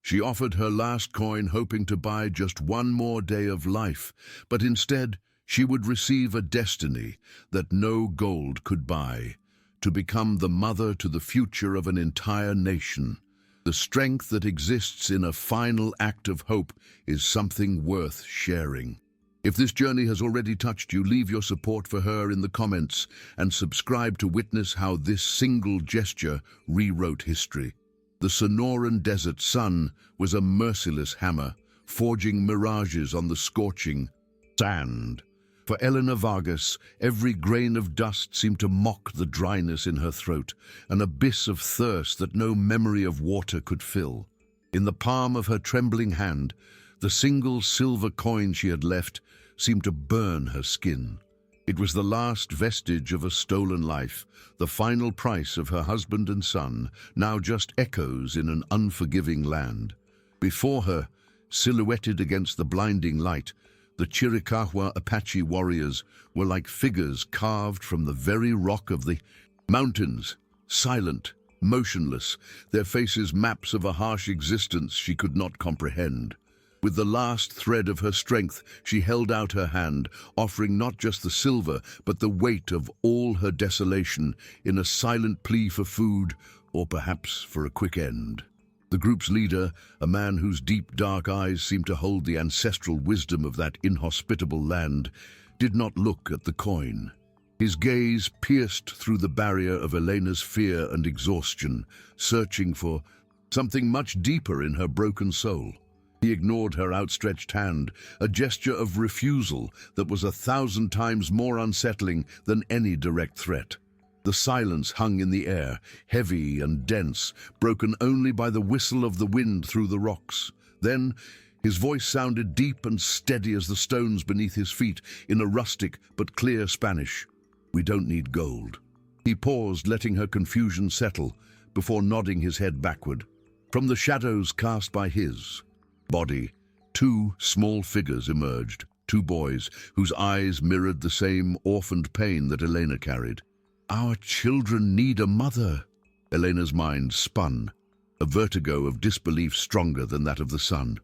She offered her last coin hoping to buy just one more day of life, but instead she would receive a destiny that no gold could buy, to become the mother to the future of an entire nation. The strength that exists in a final act of hope is something worth sharing. If this journey has already touched you, leave your support for her in the comments and subscribe to witness how this single gesture rewrote history. The Sonoran Desert sun was a merciless hammer, forging mirages on the scorching sand. For Elena Vargas, every grain of dust seemed to mock the dryness in her throat, an abyss of thirst that no memory of water could fill. In the palm of her trembling hand, the single silver coin she had left seemed to burn her skin. It was the last vestige of a stolen life, the final price of her husband and son, now just echoes in an unforgiving land. Before her, silhouetted against the blinding light, the Chiricahua Apache warriors were like figures carved from the very rock of the mountains, silent, motionless, their faces maps of a harsh existence she could not comprehend. With the last thread of her strength, she held out her hand, offering not just the silver, but the weight of all her desolation in a silent plea for food, or perhaps for a quick end. The group's leader, a man whose deep, dark eyes seemed to hold the ancestral wisdom of that inhospitable land, did not look at the coin. His gaze pierced through the barrier of Elena's fear and exhaustion, searching for something much deeper in her broken soul. He ignored her outstretched hand, a gesture of refusal that was 1,000 times more unsettling than any direct threat. The silence hung in the air, heavy and dense, broken only by the whistle of the wind through the rocks. Then, his voice sounded deep and steady as the stones beneath his feet, in a rustic but clear Spanish. "We don't need gold." He paused, letting her confusion settle, before nodding his head backward. From the shadows cast by his body, two small figures emerged, two boys whose eyes mirrored the same orphaned pain that Elena carried. "Our children need a mother." Elena's mind spun, a vertigo of disbelief stronger than that of the son.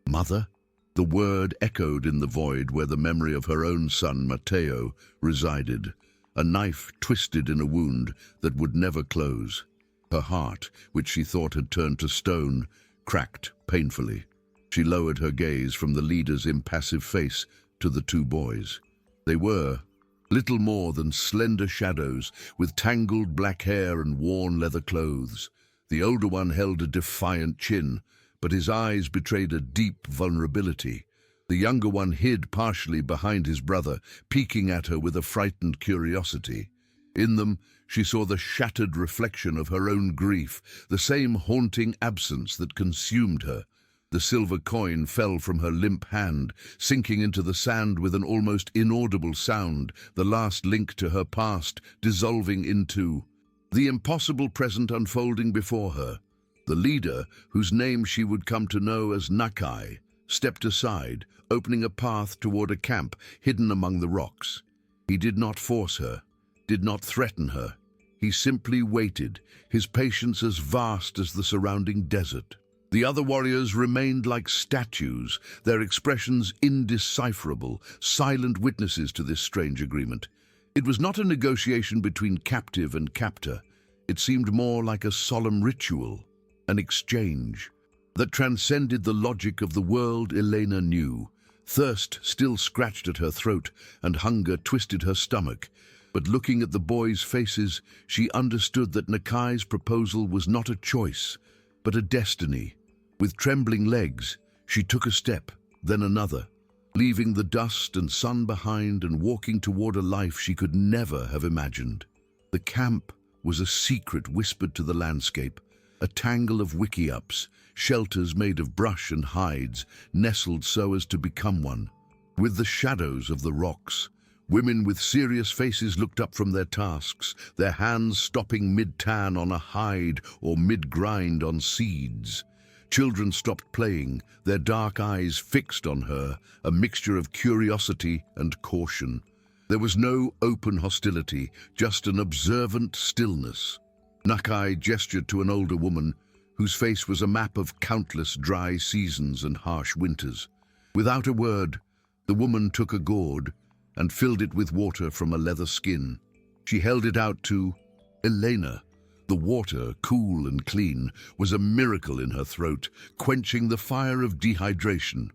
Mother? The word echoed in the void where the memory of her own son, Mateo, resided, a knife twisted in a wound that would never close. Her heart, which she thought had turned to stone, cracked painfully. She lowered her gaze from the leader's impassive face to the two boys. They were little more than slender shadows, with tangled black hair and worn leather clothes. The older one held a defiant chin, but his eyes betrayed a deep vulnerability. The younger one hid partially behind his brother, peeking at her with a frightened curiosity. In them, she saw the shattered reflection of her own grief, the same haunting absence that consumed her. The silver coin fell from her limp hand, sinking into the sand with an almost inaudible sound, the last link to her past dissolving into the impossible present unfolding before her. The leader, whose name she would come to know as Nakai, stepped aside, opening a path toward a camp hidden among the rocks. He did not force her, did not threaten her. He simply waited, his patience as vast as the surrounding desert. The other warriors remained like statues, their expressions indecipherable, silent witnesses to this strange agreement. It was not a negotiation between captive and captor. It seemed more like a solemn ritual, an exchange that transcended the logic of the world Elena knew. Thirst still scratched at her throat, and hunger twisted her stomach. But looking at the boys' faces, she understood that Nakai's proposal was not a choice, but a destiny. With trembling legs, she took a step, then another, leaving the dust and sun behind and walking toward a life she could never have imagined. The camp was a secret whispered to the landscape, a tangle of wickiups, shelters made of brush and hides, nestled so as to become one. With the shadows of the rocks, women with serious faces looked up from their tasks, their hands stopping mid-tan on a hide or mid-grind on seeds. Children stopped playing, their dark eyes fixed on her, a mixture of curiosity and caution. There was no open hostility, just an observant stillness. Nakai gestured to an older woman, whose face was a map of countless dry seasons and harsh winters. Without a word, the woman took a gourd and filled it with water from a leather skin. She held it out to Elena. The water, cool and clean, was a miracle in her throat, quenching the fire of dehydration.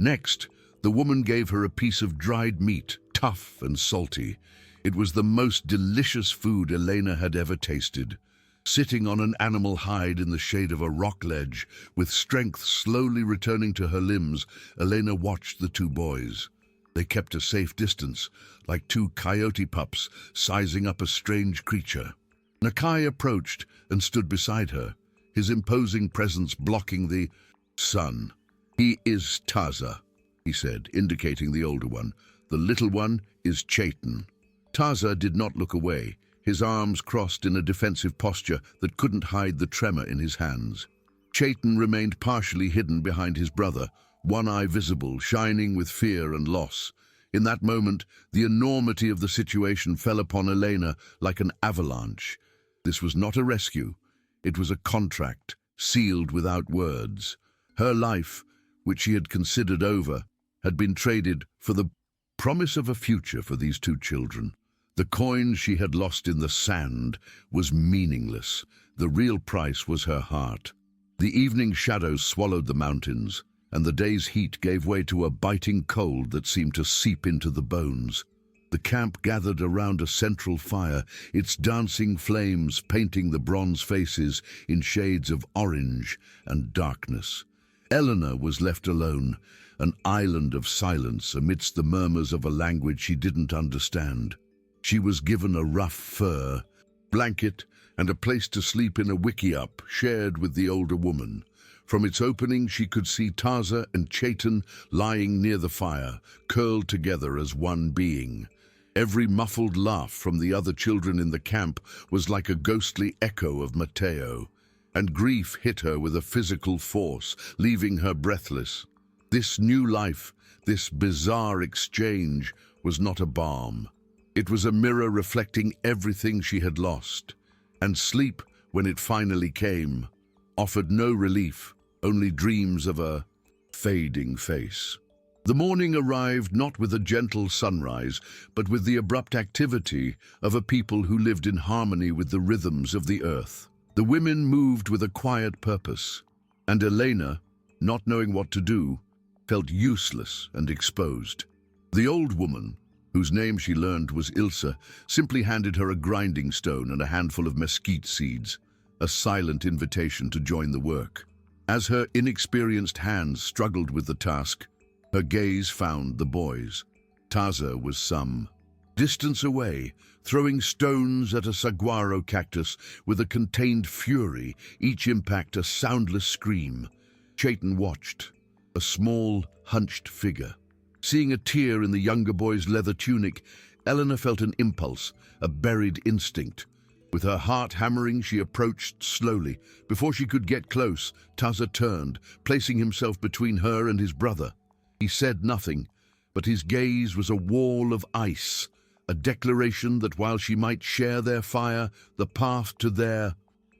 Next, the woman gave her a piece of dried meat, tough and salty. It was the most delicious food Elena had ever tasted. Sitting on an animal hide in the shade of a rock ledge, with strength slowly returning to her limbs, Elena watched the two boys. They kept a safe distance, like two coyote pups sizing up a strange creature. Nakai approached and stood beside her, his imposing presence blocking the sun. "He is Taza," he said, indicating the older one. "The little one is Chaitan." Taza did not look away, his arms crossed in a defensive posture that couldn't hide the tremor in his hands. Chaitan remained partially hidden behind his brother, one eye visible, shining with fear and loss. In that moment, the enormity of the situation fell upon Elena like an avalanche. This was not a rescue. It was a contract, sealed without words. Her life, which she had considered over, had been traded for the promise of a future for these two children. The coin she had lost in the sand was meaningless. The real price was her heart. The evening shadows swallowed the mountains, and the day's heat gave way to a biting cold that seemed to seep into the bones. The camp gathered around a central fire, its dancing flames painting the bronze faces in shades of orange and darkness. Elena was left alone, an island of silence amidst the murmurs of a language she didn't understand. She was given a rough fur, blanket, and a place to sleep in a wickiup shared with the older woman. From its opening she could see Taza and Chaitan lying near the fire, curled together as one being. Every muffled laugh from the other children in the camp was like a ghostly echo of Mateo, and grief hit her with a physical force, leaving her breathless. This new life, this bizarre exchange, was not a balm. It was a mirror reflecting everything she had lost, and sleep, when it finally came, offered no relief, only dreams of a fading face. The morning arrived not with a gentle sunrise, but with the abrupt activity of a people who lived in harmony with the rhythms of the earth. The women moved with a quiet purpose, and Elena, not knowing what to do, felt useless and exposed. The old woman, whose name she learned was Ilsa, simply handed her a grinding stone and a handful of mesquite seeds, a silent invitation to join the work. As her inexperienced hands struggled with the task, her gaze found the boys. Taza was some distance away, throwing stones at a saguaro cactus with a contained fury, each impact a soundless scream. Chaitan watched, a small, hunched figure. Seeing a tear in the younger boy's leather tunic, Elena felt an impulse, a buried instinct. With her heart hammering, she approached slowly. Before she could get close, Taza turned, placing himself between her and his brother. He said nothing, but his gaze was a wall of ice, a declaration that while she might share their fire, the path to their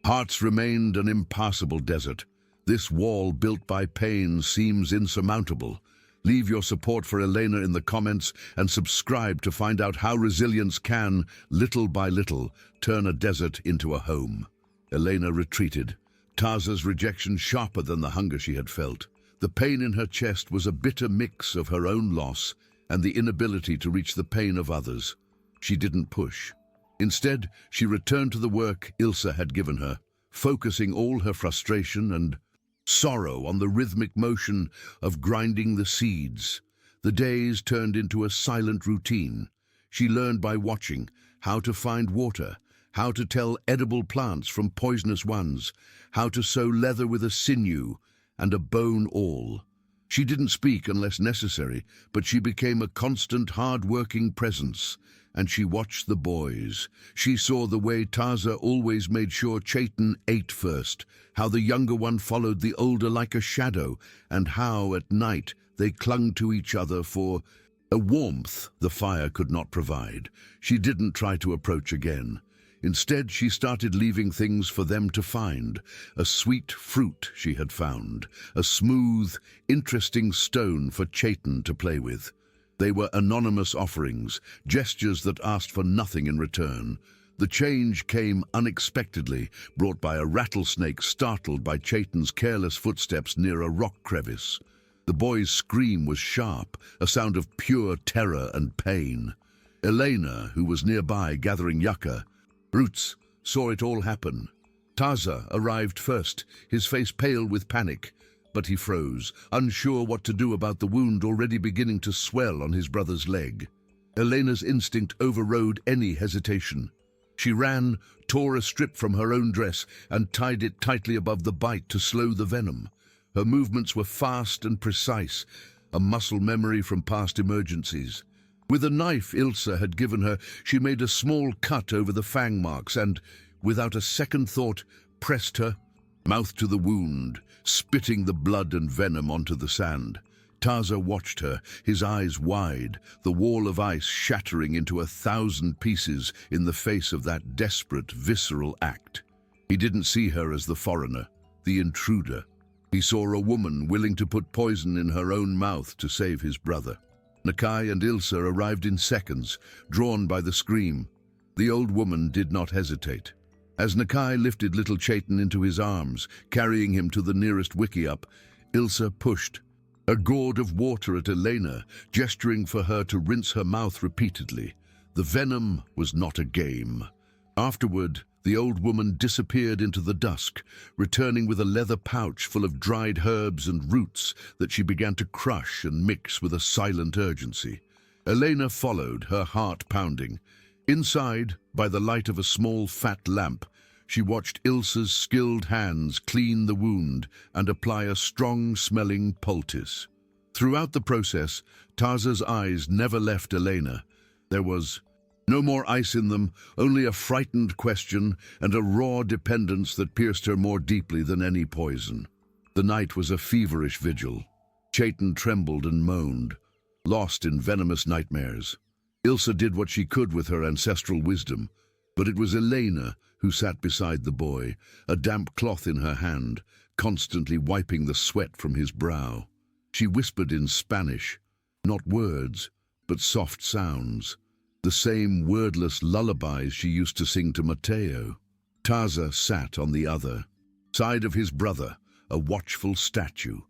hearts remained an impassable desert. This wall built by pain seems insurmountable. Leave your support for Elena in the comments and subscribe to find out how resilience can, little by little, turn a desert into a home. Elena retreated, Taza's rejection sharper than the hunger she had felt. The pain in her chest was a bitter mix of her own loss and the inability to reach the pain of others. She didn't push. Instead, she returned to the work Ilsa had given her, focusing all her frustration and sorrow on the rhythmic motion of grinding the seeds. The days turned into a silent routine. She learned by watching how to find water, how to tell edible plants from poisonous ones, how to sew leather with a sinew and a bone awl. She didn't speak unless necessary, but she became a constant, hard-working presence, and she watched the boys. She saw the way Taza always made sure Chaitan ate first, how the younger one followed the older like a shadow, and how, at night, they clung to each other for a warmth the fire could not provide. She didn't try to approach again. Instead, she started leaving things for them to find. A sweet fruit she had found, a smooth, interesting stone for Chaitan to play with. They were anonymous offerings, gestures that asked for nothing in return. The change came unexpectedly, brought by a rattlesnake startled by Chaitan's careless footsteps near a rock crevice. The boy's scream was sharp, a sound of pure terror and pain. Elena, who was nearby gathering yucca roots, saw it all happen. Taza arrived first, his face pale with panic, but he froze, unsure what to do about the wound already beginning to swell on his brother's leg. Elena's instinct overrode any hesitation. She ran, tore a strip from her own dress, and tied it tightly above the bite to slow the venom. Her movements were fast and precise, a muscle memory from past emergencies. With a knife Ilsa had given her, she made a small cut over the fang marks and, without a second thought, pressed her mouth to the wound, spitting the blood and venom onto the sand. Taza watched her, his eyes wide, the wall of ice shattering into 1,000 pieces in the face of that desperate, visceral act. He didn't see her as the foreigner, the intruder. He saw a woman willing to put poison in her own mouth to save his brother. Nakai and Ilsa arrived in seconds, drawn by the scream. The old woman did not hesitate. As Nakai lifted little Chaitan into his arms, carrying him to the nearest wickiup, Ilsa pushed a gourd of water at Elena, gesturing for her to rinse her mouth repeatedly. The venom was not a game. Afterward, the old woman disappeared into the dusk, returning with a leather pouch full of dried herbs and roots that she began to crush and mix with a silent urgency. Elena followed, her heart pounding. Inside, by the light of a small fat lamp, she watched Ilsa's skilled hands clean the wound and apply a strong-smelling poultice. Throughout the process, Taza's eyes never left Elena. There was no more ice in them, only a frightened question and a raw dependence that pierced her more deeply than any poison. The night was a feverish vigil. Chaitan trembled and moaned, lost in venomous nightmares. Ilsa did what she could with her ancestral wisdom, but it was Elena who sat beside the boy, a damp cloth in her hand, constantly wiping the sweat from his brow. She whispered in Spanish, not words, but soft sounds, the same wordless lullabies she used to sing to Mateo. Taza sat on the other side of his brother, a watchful statue.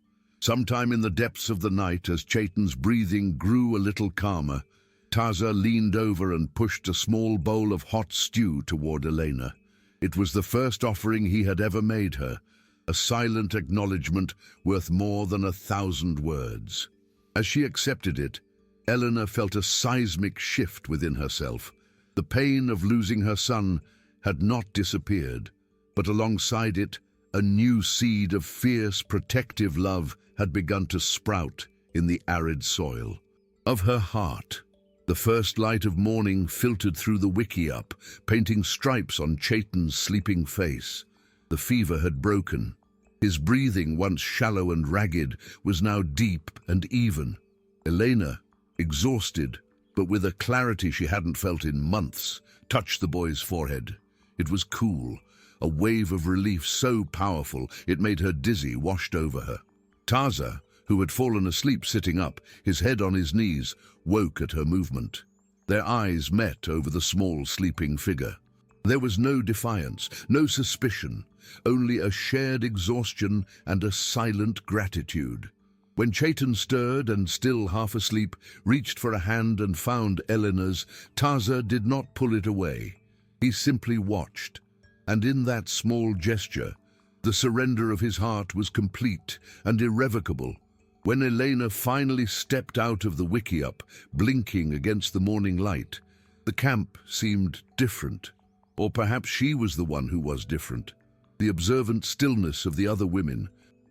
Sometime in the depths of the night, as Chaitan's breathing grew a little calmer, Taza leaned over and pushed a small bowl of hot stew toward Elena. It was the first offering he had ever made her, a silent acknowledgement worth more than 1,000 words. As she accepted it, Elena felt a seismic shift within herself. The pain of losing her son had not disappeared, but alongside it, a new seed of fierce, protective love had begun to sprout in the arid soil of her heart. The first light of morning filtered through the wickiup, painting stripes on Chaitan's sleeping face. The fever had broken. His breathing, once shallow and ragged, was now deep and even. Elena, exhausted, but with a clarity she hadn't felt in months, touched the boy's forehead. It was cool, a wave of relief so powerful it made her dizzy, washed over her. Taza, who had fallen asleep sitting up, his head on his knees, woke at her movement. Their eyes met over the small sleeping figure. There was no defiance, no suspicion, only a shared exhaustion and a silent gratitude. When Chaitan stirred and, still half asleep, reached for a hand and found Elena's, Taza did not pull it away. He simply watched, and in that small gesture, the surrender of his heart was complete and irrevocable. When Elena finally stepped out of the wickiup, blinking against the morning light, the camp seemed different. Or perhaps she was the one who was different. The observant stillness of the other women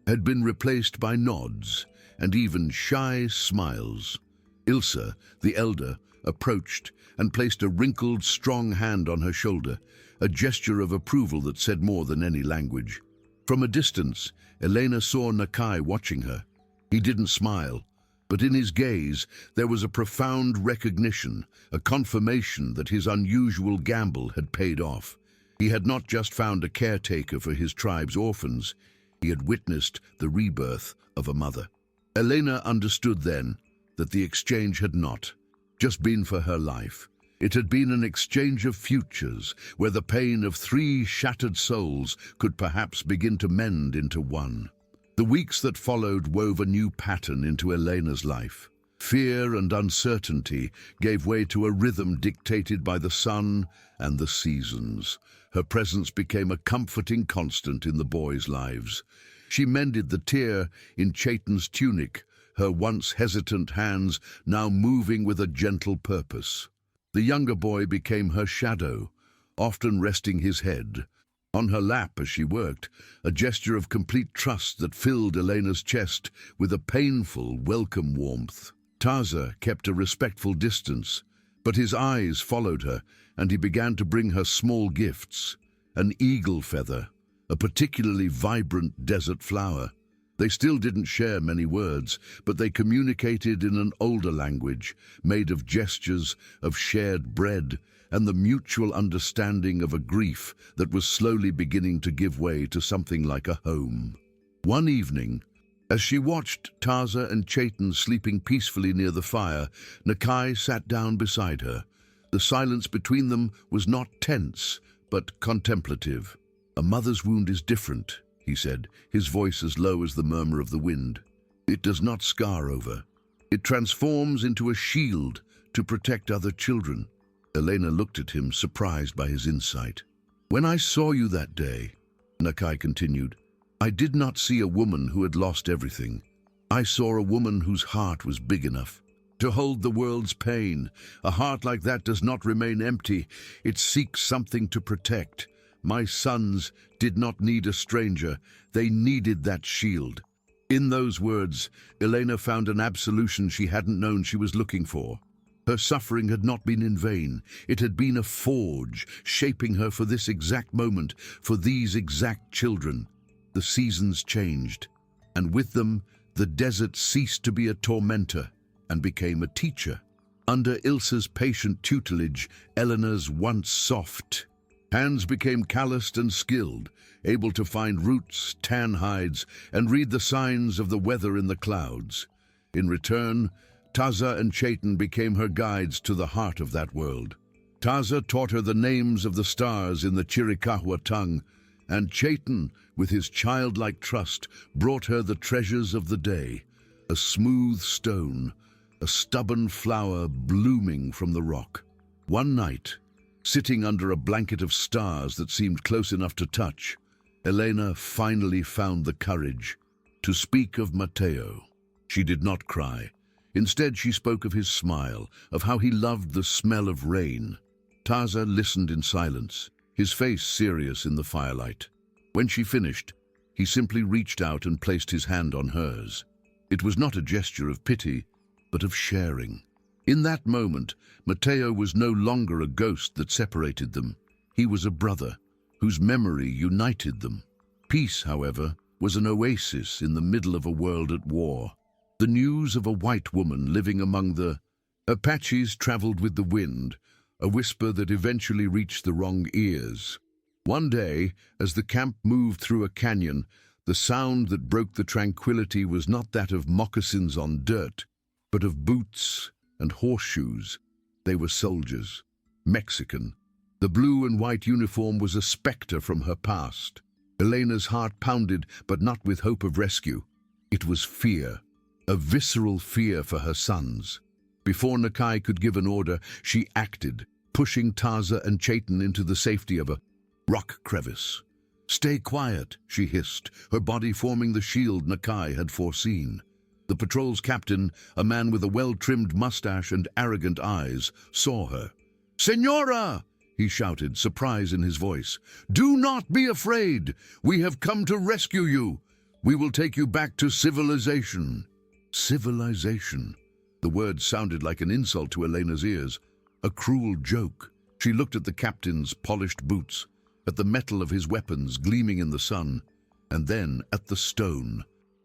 had been replaced by nods and even shy smiles. Ilsa, the elder, approached and placed a wrinkled, strong hand on her shoulder, a gesture of approval that said more than any language. From a distance, Elena saw Nakai watching her. He didn't smile, But in his gaze there was a profound recognition, a confirmation that his unusual gamble had paid off. He had not just found a caretaker for his tribe's orphans, he had witnessed the rebirth of a mother. Elena understood then that the exchange had not just been for her life. It had been an exchange of futures, where the pain of 3 shattered souls could perhaps begin to mend into one. The weeks that followed wove a new pattern into Elena's life. Fear and uncertainty gave way to a rhythm dictated by the sun and the seasons. Her presence became a comforting constant in the boys' lives. She mended the tear in Chaitan's tunic, her once hesitant hands now moving with a gentle purpose. The younger boy became her shadow, often resting his head on her lap as she worked, a gesture of complete trust that filled Elena's chest with a painful, welcome warmth. Taza kept a respectful distance, but his eyes followed her, and he began to bring her small gifts, an eagle feather, a particularly vibrant desert flower. They still didn't share many words, but they communicated in an older language, made of gestures, of shared bread, and the mutual understanding of a grief that was slowly beginning to give way to something like a home. One evening, as she watched Taza and Chaitan sleeping peacefully near the fire, Nakai sat down beside her. The silence between them was not tense, but contemplative. "A mother's wound is different," he said, his voice as low as the murmur of the wind. "It does not scar over. It transforms into a shield to protect other children." Elena looked at him, surprised by his insight. "When I saw you that day," Nakai continued, "I did not see a woman who had lost everything. I saw a woman whose heart was big enough to hold the world's pain. A heart like that does not remain empty. It seeks something to protect. My sons did not need a stranger. They needed that shield." In those words, Elena found an absolution she hadn't known she was looking for. Her suffering had not been in vain. It had been a forge, shaping her for this exact moment, for these exact children. The seasons changed, and with them, the desert ceased to be a tormentor and became a teacher. Under Ilse's patient tutelage, Elena's once soft hands became calloused and skilled, able to find roots, tan hides, and read the signs of the weather in the clouds. In return, Taza and Chaitan became her guides to the heart of that world. Taza taught her the names of the stars in the Chiricahua tongue, and Chaitan, with his childlike trust, brought her the treasures of the day, a smooth stone, a stubborn flower blooming from the rock. One night, sitting under a blanket of stars that seemed close enough to touch, Elena finally found the courage to speak of Mateo. She did not cry. Instead, she spoke of his smile, of how he loved the smell of rain. Taza listened in silence, his face serious in the firelight. When she finished, he simply reached out and placed his hand on hers. It was not a gesture of pity, but of sharing. In that moment, Mateo was no longer a ghost that separated them. He was a brother, whose memory united them. Peace, however, was an oasis in the middle of a world at war. The news of a white woman living among the Apaches traveled with the wind, a whisper that eventually reached the wrong ears. One day, as the camp moved through a canyon, the sound that broke the tranquility was not that of moccasins on dirt, but of boots and horseshoes. They were soldiers, Mexican. The blue and white uniform was a specter from her past. Elena's heart pounded, but not with hope of rescue. It was fear, a visceral fear for her sons. Before Nakai could give an order, she acted, pushing Taza and Chaitan into the safety of a rock crevice. "Stay quiet," she hissed, her body forming the shield Nakai had foreseen. The patrol's captain, a man with a well-trimmed mustache and arrogant eyes, saw her. "Senora!" he shouted, surprise in his voice. "Do not be afraid! We have come to rescue you! We will take you back to civilization." Civilization. The word sounded like an insult to Elena's ears, a cruel joke. She looked at the captain's polished boots, at the metal of his weapons gleaming in the sun, and then at the stone.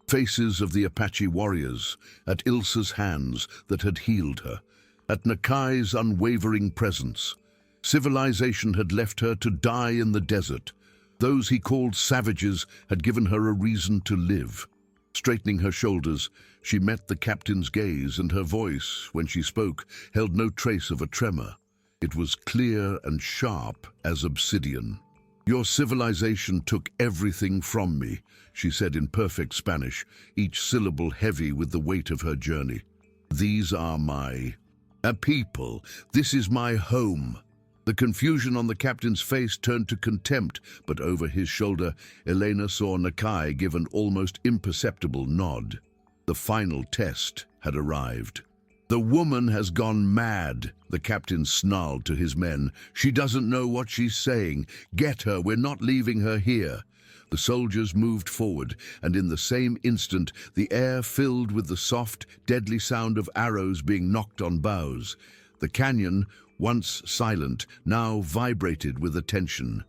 Faces of the Apache warriors, at Ilsa's hands that had healed her, at Nakai's unwavering presence. Civilization had left her to die in the desert. Those he called savages had given her a reason to live. Straightening her shoulders, she met the captain's gaze, and her voice, when she spoke, held no trace of a tremor. It was clear and sharp as obsidian. "Your civilization took everything from me," she said in perfect Spanish, each syllable heavy with the weight of her journey. "These are my people. This is my home." The confusion on the captain's face turned to contempt, but over his shoulder, Elena saw Nakai give an almost imperceptible nod. The final test had arrived. "The woman has gone mad," the captain snarled to his men. "She doesn't know what she's saying. Get her, we're not leaving her here." The soldiers moved forward, and in the same instant, the air filled with the soft, deadly sound of arrows being knocked on boughs. The canyon, once silent, now vibrated with attention,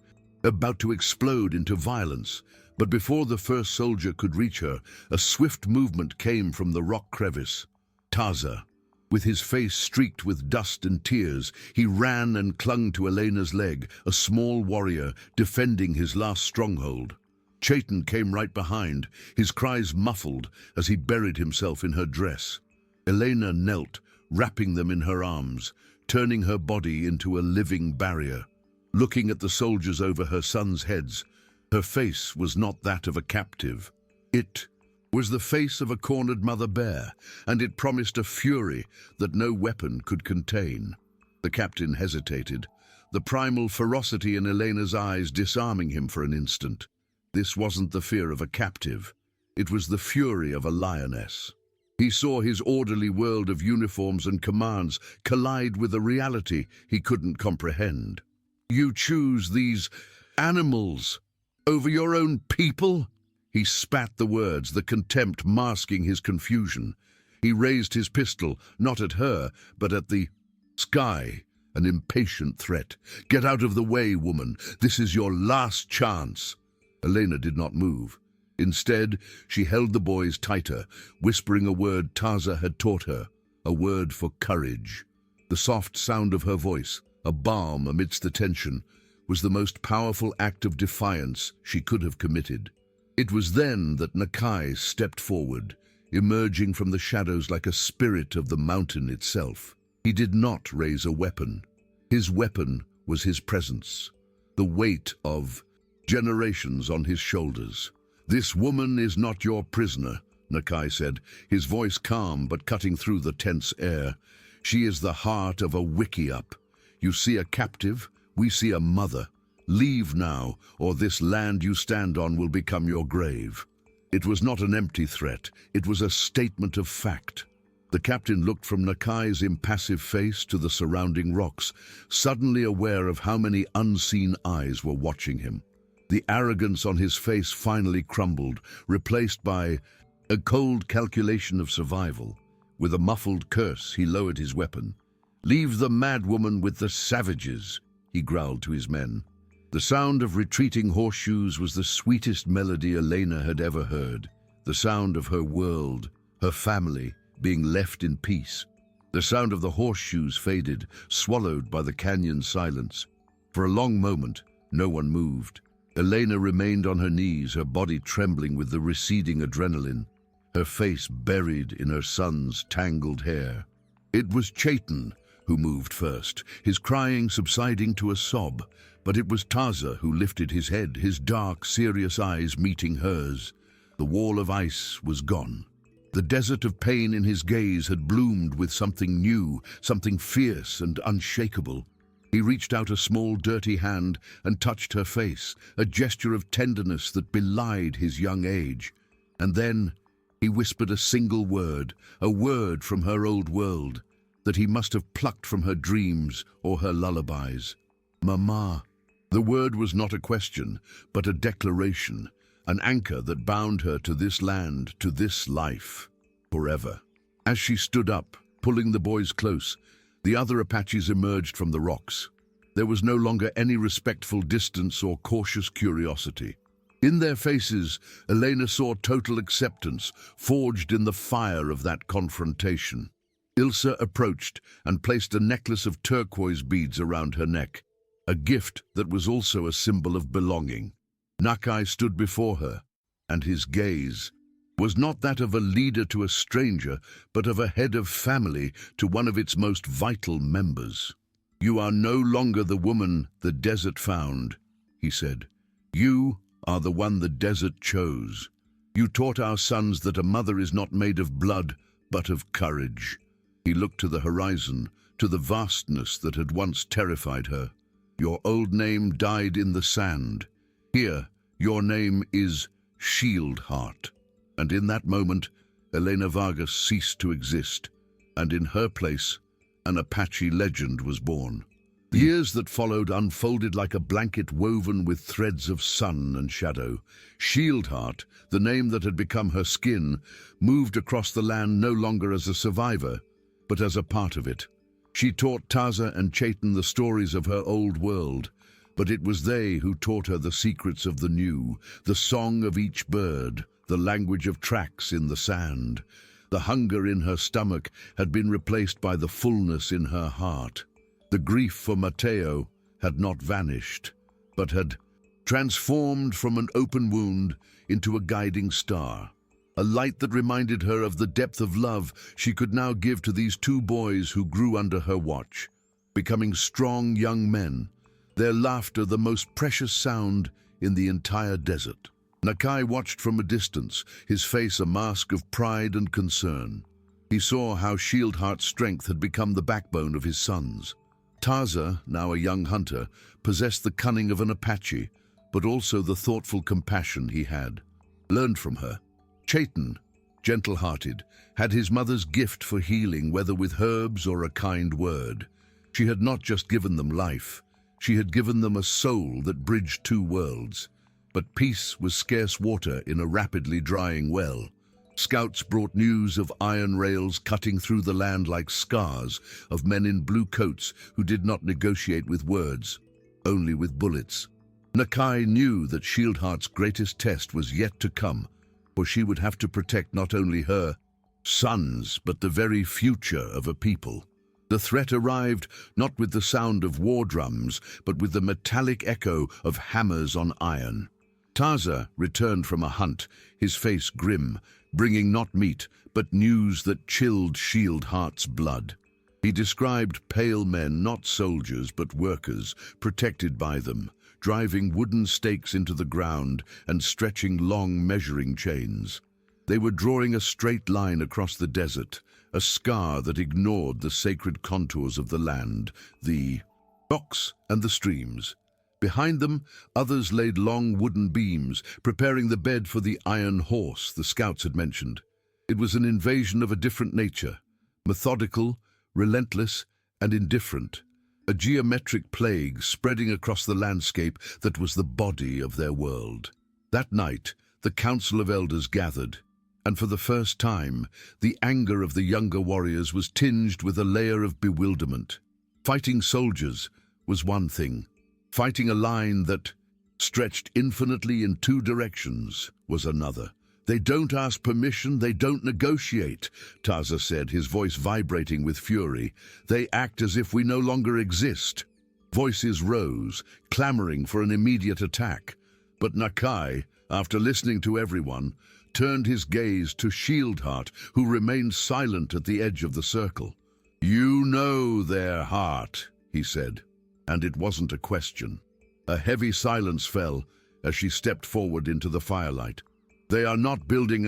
about to explode into violence. But before the first soldier could reach her, a swift movement came from the rock crevice. Taza. With his face streaked with dust and tears, he ran and clung to Elena's leg, a small warrior defending his last stronghold. Chaitan came right behind, his cries muffled as he buried himself in her dress. Elena knelt, wrapping them in her arms, turning her body into a living barrier. Looking at the soldiers over her sons' heads, her face was not that of a captive. It was the face of a cornered mother bear, and it promised a fury that no weapon could contain. The captain hesitated, the primal ferocity in Elena's eyes disarming him for an instant. This wasn't the fear of a captive. It was the fury of a lioness. He saw his orderly world of uniforms and commands collide with a reality he couldn't comprehend. "You choose these animals over your own people?" He spat the words, the contempt masking his confusion. He raised his pistol, not at her, but at the sky, an impatient threat. "Get out of the way, woman. This is your last chance." Elena did not move. Instead, she held the boys tighter, whispering a word Taza had taught her, a word for courage. The soft sound of her voice, a balm amidst the tension, was the most powerful act of defiance she could have committed. It was then that Nakai stepped forward, emerging from the shadows like a spirit of the mountain itself. He did not raise a weapon. His weapon was his presence, the weight of generations on his shoulders. "This woman is not your prisoner," Nakai said, his voice calm but cutting through the tense air. "She is the heart of a wickiup. You see a captive, we see a mother. Leave now, or this land you stand on will become your grave." It was not an empty threat, it was a statement of fact. The captain looked from Nakai's impassive face to the surrounding rocks, suddenly aware of how many unseen eyes were watching him. The arrogance on his face finally crumbled, replaced by a cold calculation of survival. With a muffled curse, he lowered his weapon. "Leave the madwoman with the savages," he growled to his men. The sound of retreating horseshoes was the sweetest melody Elena had ever heard. The sound of her world, her family, being left in peace. The sound of the horseshoes faded, swallowed by the canyon silence. For a long moment, no one moved. Elena remained on her knees, her body trembling with the receding adrenaline, her face buried in her son's tangled hair. It was Chaitan who moved first, his crying subsiding to a sob, but it was Taza who lifted his head, his dark, serious eyes meeting hers. The wall of ice was gone. The desert of pain in his gaze had bloomed with something new, something fierce and unshakable. He reached out a small, dirty hand and touched her face, a gesture of tenderness that belied his young age. And then he whispered a single word, a word from her old world, that he must have plucked from her dreams or her lullabies. "Mama." The word was not a question, but a declaration, an anchor that bound her to this land, to this life, forever. As she stood up, pulling the boys close, the other Apaches emerged from the rocks. There was no longer any respectful distance or cautious curiosity. In their faces, Elena saw total acceptance, forged in the fire of that confrontation. Ilsa approached and placed a necklace of turquoise beads around her neck, a gift that was also a symbol of belonging. Nakai stood before her, and his gaze was not that of a leader to a stranger, but of a head of family to one of its most vital members. "You are no longer the woman the desert found," he said. "You are the one the desert chose. You taught our sons that a mother is not made of blood, but of courage." He looked to the horizon, to the vastness that had once terrified her. "Your old name died in the sand. Here, your name is Shieldheart." And in that moment, Elena Vargas ceased to exist, and in her place, an Apache legend was born. The years that followed unfolded like a blanket woven with threads of sun and shadow. Shieldheart, the name that had become her skin, moved across the land no longer as a survivor, but as a part of it. She taught Taza and Chaitan the stories of her old world, but it was they who taught her the secrets of the new, the song of each bird, the language of tracks in the sand. The hunger in her stomach had been replaced by the fullness in her heart. The grief for Mateo had not vanished, but had transformed from an open wound into a guiding star, a light that reminded her of the depth of love she could now give to these two boys who grew under her watch, becoming strong young men, their laughter the most precious sound in the entire desert. Nakai watched from a distance, his face a mask of pride and concern. He saw how Shieldheart's strength had become the backbone of his sons. Taza, now a young hunter, possessed the cunning of an Apache, but also the thoughtful compassion he had learned from her. Chaitan, gentle-hearted, had his mother's gift for healing, whether with herbs or a kind word. She had not just given them life, she had given them a soul that bridged two worlds. But peace was scarce water in a rapidly drying well. Scouts brought news of iron rails cutting through the land like scars, of men in blue coats who did not negotiate with words, only with bullets. Nakai knew that Shieldheart's greatest test was yet to come, for she would have to protect not only her sons, but the very future of a people. The threat arrived not with the sound of war drums, but with the metallic echo of hammers on iron. Taza returned from a hunt, his face grim, bringing not meat, but news that chilled Shieldheart's blood. He described pale men, not soldiers, but workers, protected by them, driving wooden stakes into the ground and stretching long measuring chains. They were drawing a straight line across the desert, a scar that ignored the sacred contours of the land, the rocks and the streams. Behind them, others laid long wooden beams, preparing the bed for the iron horse the scouts had mentioned. It was an invasion of a different nature, methodical, relentless, and indifferent, a geometric plague spreading across the landscape that was the body of their world. That night, the Council of Elders gathered, and for the first time, the anger of the younger warriors was tinged with a layer of bewilderment. Fighting soldiers was one thing. Fighting a line that stretched infinitely in two directions was another. "They don't ask permission, they don't negotiate," Taza said, his voice vibrating with fury. "They act as if we no longer exist." Voices rose, clamoring for an immediate attack. But Nakai, after listening to everyone, turned his gaze to Shieldheart, who remained silent at the edge of the circle. "You know their heart," he said. And it wasn't a question. A heavy silence fell as she stepped forward into the firelight. "They are not building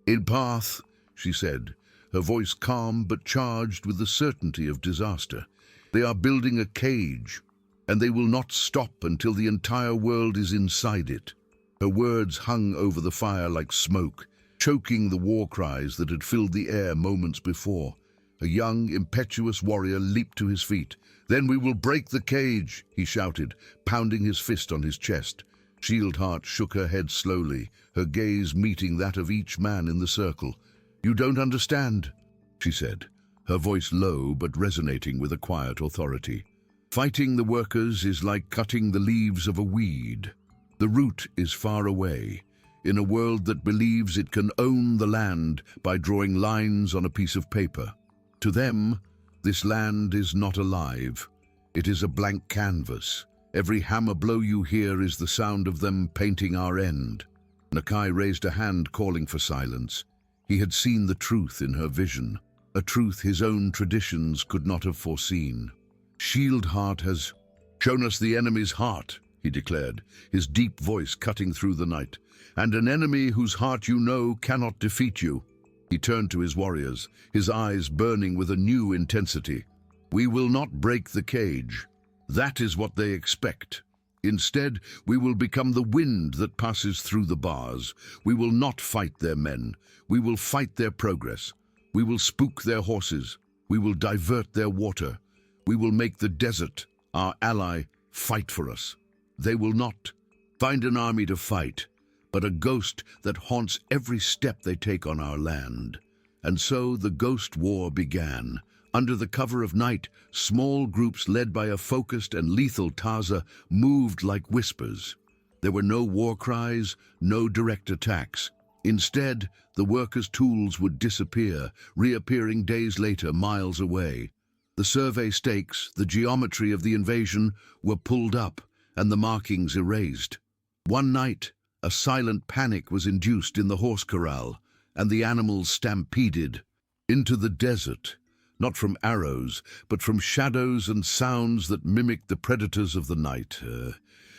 in path," she said, her voice calm but charged with the certainty of disaster. "They are building a cage, and they will not stop until the entire world is inside it." Her words hung over the fire like smoke, choking the war cries that had filled the air moments before. A young, impetuous warrior leaped to his feet. "Then we will break the cage," he shouted, pounding his fist on his chest. Shieldheart shook her head slowly, her gaze meeting that of each man in the circle. "You don't understand," she said, her voice low but resonating with a quiet authority. "Fighting the workers is like cutting the leaves of a weed. The route is far away, in a world that believes it can own the land by drawing lines on a piece of paper. To them, this land is not alive. It is a blank canvas. Every hammer blow you hear is the sound of them painting our end. Nakai raised a hand calling for silence. He had seen the truth in her vision, a truth his own traditions could not have foreseen. Shieldheart has shown us the enemy's heart, he declared, his deep voice cutting through the night. And an enemy whose heart you know cannot defeat you. He turned to his warriors, his eyes burning with a new intensity. We will not break the cage. That is what they expect. Instead, we will become the wind that passes through the bars. We will not fight their men. We will fight their progress. We will spook their horses. We will divert their water. We will make the desert, our ally, fight for us. They will not find an army to fight, but a ghost that haunts every step they take on our land. And so the ghost war began. Under the cover of night, small groups led by a focused and lethal Taza moved like whispers. There were no war cries, no direct attacks. Instead, the workers' tools would disappear, reappearing days later miles away. The survey stakes, the geometry of the invasion, were pulled up and the markings erased. One night, a silent panic was induced in the horse corral, and the animals stampeded into the desert, not from arrows, but from shadows and sounds that mimicked the predators of the night.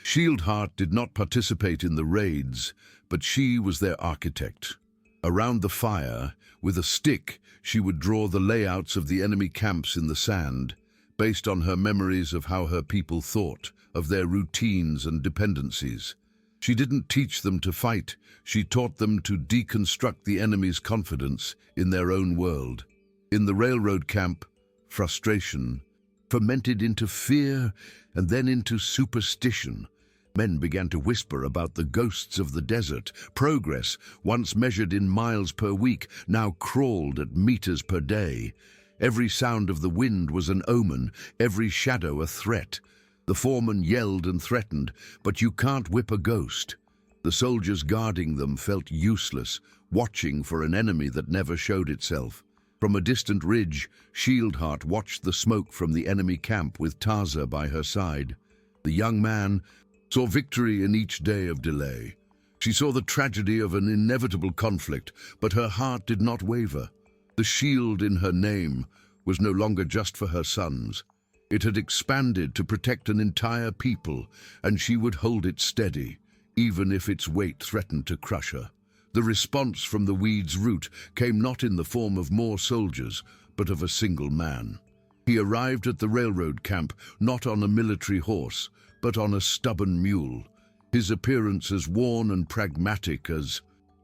Shieldheart did not participate in the raids, but she was their architect. Around the fire, with a stick, she would draw the layouts of the enemy camps in the sand, based on her memories of how her people thought, of their routines and dependencies. She didn't teach them to fight, she taught them to deconstruct the enemy's confidence in their own world. In the railroad camp, frustration fermented into fear and then into superstition. Men began to whisper about the ghosts of the desert. Progress, once measured in miles per week, now crawled at meters per day. Every sound of the wind was an omen, every shadow a threat. The foreman yelled and threatened, but you can't whip a ghost. The soldiers guarding them felt useless, watching for an enemy that never showed itself. From a distant ridge, Shieldheart watched the smoke from the enemy camp with Taza by her side. The young man saw victory in each day of delay. She saw the tragedy of an inevitable conflict, but her heart did not waver. The shield in her name was no longer just for her sons. It had expanded to protect an entire people, and she would hold it steady, even if its weight threatened to crush her. The response from the weed's root came not in the form of more soldiers, but of a single man. He arrived at the railroad camp not on a military horse, but on a stubborn mule, his appearance as worn and pragmatic as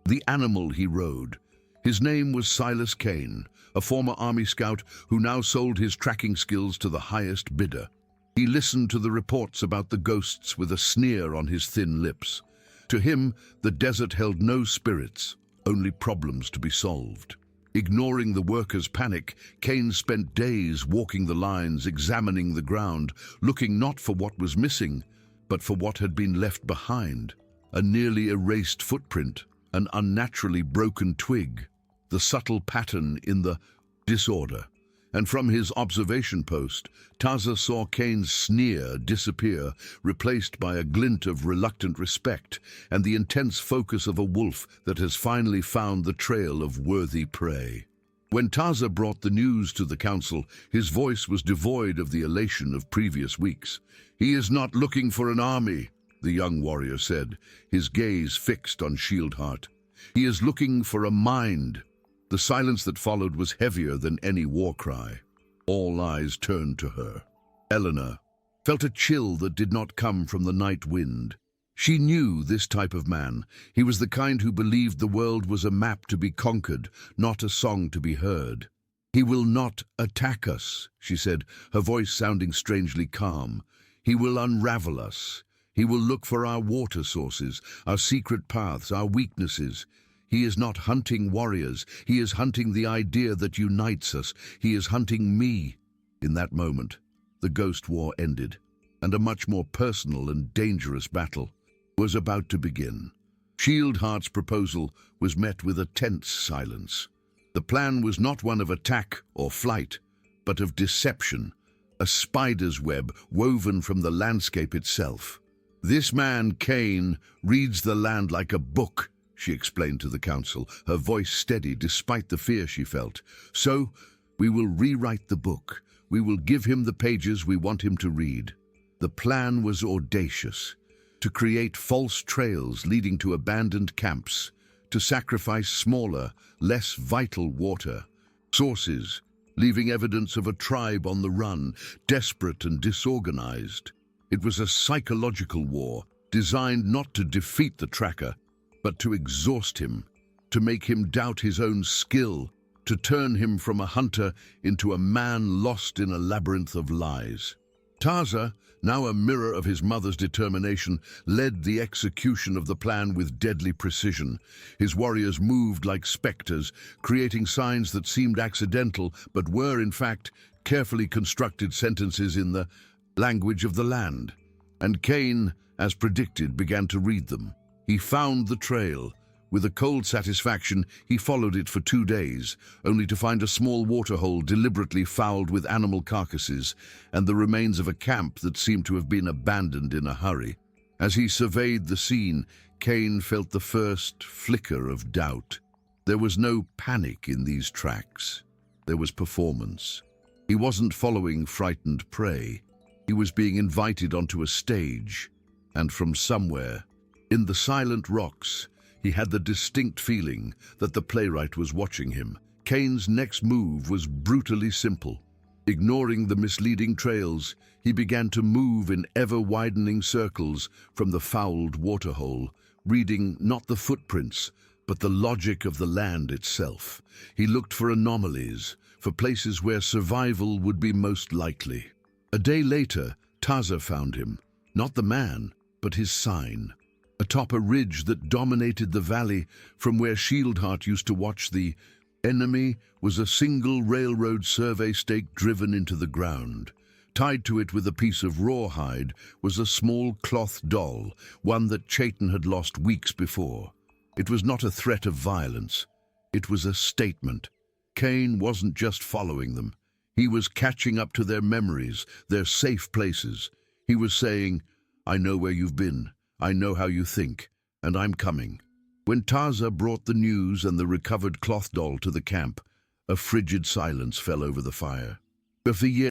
the animal he rode. His name was Silas Kane, a former Army scout who now sold his tracking skills to the highest bidder. He listened to the reports about the ghosts with a sneer on his thin lips. To him, the desert held no spirits, only problems to be solved. Ignoring the workers' panic, Kane spent days walking the lines, examining the ground, looking not for what was missing, but for what had been left behind. A nearly erased footprint, an unnaturally broken twig, the subtle pattern in the disorder. And from his observation post, Taza saw Kane's sneer disappear, replaced by a glint of reluctant respect and the intense focus of a wolf that has finally found the trail of worthy prey. When Taza brought the news to the council, his voice was devoid of the elation of previous weeks. "He is not looking for an army," the young warrior said, his gaze fixed on Shieldheart. "He is looking for a mind." The silence that followed was heavier than any war cry. All eyes turned to her. Elena felt a chill that did not come from the night wind. She knew this type of man. He was the kind who believed the world was a map to be conquered, not a song to be heard. "He will not attack us," she said, her voice sounding strangely calm. "He will unravel us. He will look for our water sources, our secret paths, our weaknesses. He is not hunting warriors. He is hunting the idea that unites us. He is hunting me." In that moment, the ghost war ended, and a much more personal and dangerous battle. was about to begin. Shieldheart's proposal was met with a tense silence. The plan was not one of attack or flight, but of deception, a spider's web woven from the landscape itself. "This man, Cain, reads the land like a book," she explained to the council, her voice steady despite the fear she felt. "So, we will rewrite the book. We will give him the pages we want him to read." The plan was audacious: to create false trails leading to abandoned camps, to sacrifice smaller, less vital water sources, leaving evidence of a tribe on the run, desperate and disorganized. It was a psychological war, designed not to defeat the tracker, but to exhaust him, to make him doubt his own skill, to turn him from a hunter into a man lost in a labyrinth of lies. Taza, now a mirror of his mother's determination, led the execution of the plan with deadly precision. His warriors moved like specters, creating signs that seemed accidental but were, in fact, carefully constructed sentences in the language of the land. And Cain, as predicted, began to read them. He found the trail. With a cold satisfaction, he followed it for 2 days, only to find a small waterhole deliberately fouled with animal carcasses and the remains of a camp that seemed to have been abandoned in a hurry. As he surveyed the scene, Cain felt the first flicker of doubt. There was no panic in these tracks. There was performance. He wasn't following frightened prey. He was being invited onto a stage, and from somewhere, in the silent rocks, he had the distinct feeling that the playwright was watching him. Cain's next move was brutally simple. Ignoring the misleading trails, he began to move in ever-widening circles from the fouled waterhole, reading not the footprints, but the logic of the land itself. He looked for anomalies, for places where survival would be most likely. A day later, Taza found him, not the man, but his sign. Atop a ridge that dominated the valley from where Shieldheart used to watch the enemy was a single railroad survey stake driven into the ground. Tied to it with a piece of rawhide was a small cloth doll, one that Chaitin had lost weeks before. It was not a threat of violence. It was a statement. Cain wasn't just following them. He was catching up to their memories, their safe places. He was saying, "I know where you've been. I know how you think, and I'm coming." When Taza brought the news and the recovered cloth doll to the camp, a frigid silence fell over the fire. For years,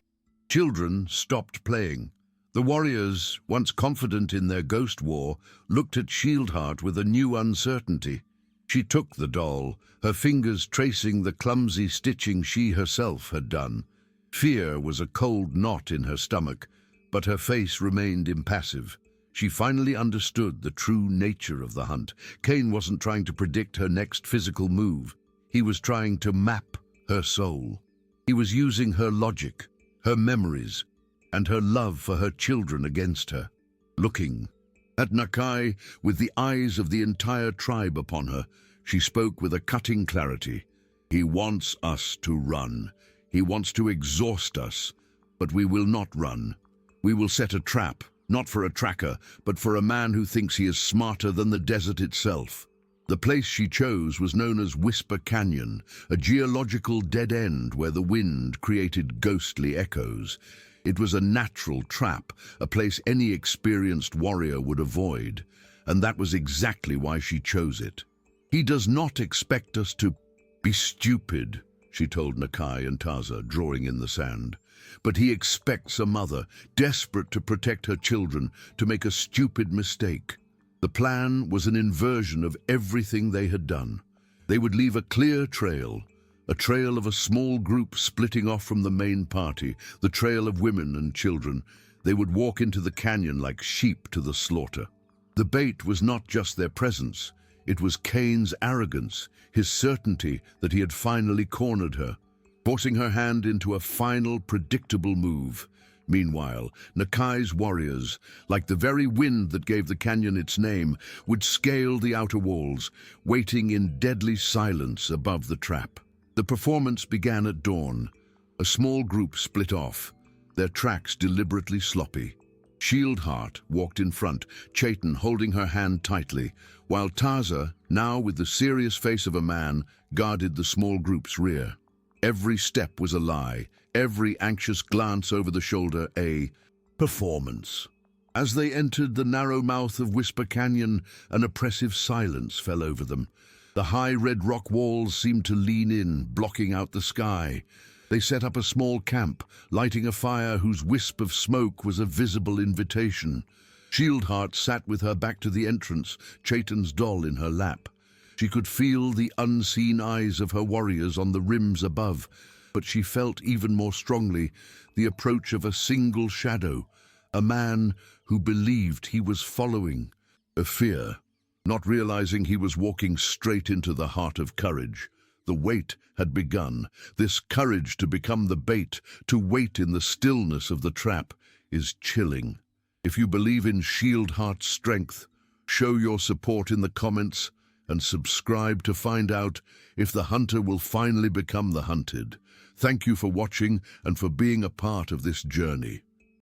children stopped playing. The warriors, once confident in their ghost war, looked at Shieldheart with a new uncertainty. She took the doll, her fingers tracing the clumsy stitching she herself had done. Fear was a cold knot in her stomach, but her face remained impassive. She finally understood the true nature of the hunt. Cain wasn't trying to predict her next physical move. He was trying to map her soul. He was using her logic, her memories, and her love for her children against her. Looking at Nakai with the eyes of the entire tribe upon her, she spoke with a cutting clarity. "He wants us to run. He wants to exhaust us, but we will not run. We will set a trap. Not for a tracker, but for a man who thinks he is smarter than the desert itself." The place she chose was known as Whisper Canyon, a geological dead end where the wind created ghostly echoes. It was a natural trap, a place any experienced warrior would avoid, and that was exactly why she chose it. "He does not expect us to be stupid," she told Nakai and Taza, drawing in the sand. "But he expects a mother, desperate to protect her children, to make a stupid mistake." The plan was an inversion of everything they had done. They would leave a clear trail, a trail of a small group splitting off from the main party, the trail of women and children. They would walk into the canyon like sheep to the slaughter. The bait was not just their presence. It was Cain's arrogance, his certainty that he had finally cornered her, forcing her hand into a final, predictable move. Meanwhile, Nakai's warriors, like the very wind that gave the canyon its name, would scale the outer walls, waiting in deadly silence above the trap. The performance began at dawn. A small group split off, their tracks deliberately sloppy. Shieldheart walked in front, Chaitan holding her hand tightly, while Taza, now with the serious face of a man, guarded the small group's rear. Every step was a lie, every anxious glance over the shoulder a performance. As they entered the narrow mouth of Whisper Canyon, an oppressive silence fell over them. The high red rock walls seemed to lean in, blocking out the sky. They set up a small camp, lighting a fire whose wisp of smoke was a visible invitation. Shieldheart sat with her back to the entrance, Chaitan's doll in her lap. She could feel the unseen eyes of her warriors on the rims above, but she felt even more strongly the approach of a single shadow, a man who believed he was following. A fear, not realizing he was walking straight into the heart of courage. The wait had begun. This courage to become the bait, to wait in the stillness of the trap, is chilling. If you believe in Shieldheart's strength, show your support in the comments and subscribe to find out if the hunter will finally become the hunted. Thank you for watching and for being a part of this journey.